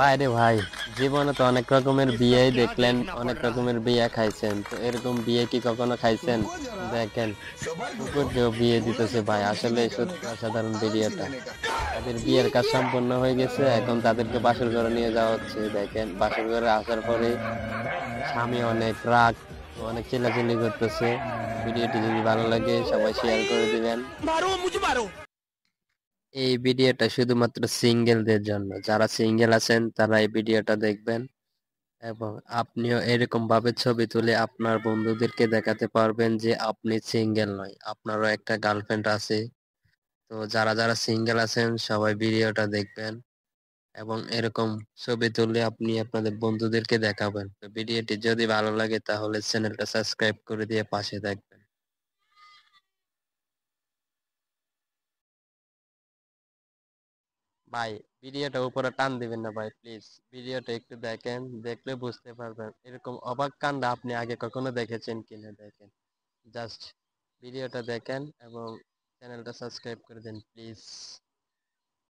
বাইরে ভাই, জীবনে তো অনেক রকমের বিয়েই দেখলেন, অনেক রকমের বিয়ে খাইছেন, তো এরকম বিয়ে কি কখনো খাইছেন? দেখেন, কুকুরকেও বিয়ে দিতেছে ভাই। আসলে সত্যি অসাধারণ ভিডিওটা। তাদের বিয়ের কাজ সম্পন্ন হয়ে গেছে, এখন তাদেরকে বাসর ঘরে নিয়ে যাওয়া হচ্ছে। দেখেন, বাসর ঘরে আসার পরে স্বামী অনেক রাগ, অনেক চিল্লাচিল্লি করতেছে। ভিডিওটি যদি ভালো লাগে সবাই শেয়ার করে দিবেন। এই ভিডিওটা শুধুমাত্র সিঙ্গেলদের জন্য। যারা সিঙ্গেল আছেন তারা এই ভিডিওটা দেখবেন এবং আপনিও এরকম ভাবে ছবি তুলে আপনার বন্ধুদেরকে দেখাতে পারবেন যে আপনি সিঙ্গেল নয়, আপনারও একটা গার্লফ্রেন্ড আছে। তো যারা যারা সিঙ্গেল আছেন সবাই ভিডিওটা দেখবেন এবং এরকম ছবি তুলে আপনি আপনাদের বন্ধুদেরকে দেখাবেন। তো ভিডিওটি যদি ভালো লাগে তাহলে চ্যানেলটা সাবস্ক্রাইব করে দিয়ে পাশে থাকবেন। ভাই, ভিডিওটা উপরে টান দিবেন না ভাই, প্লিজ। ভিডিওটা একটু দেখেন, দেখলে বুঝতে পারবেন এরকম অবাক কাণ্ড আপনি আগে কখনো দেখেছেন কিনা। দেখেন, জাস্ট ভিডিওটা দেখেন এবং চ্যানেলটা সাবস্ক্রাইব করে দেন প্লিজ।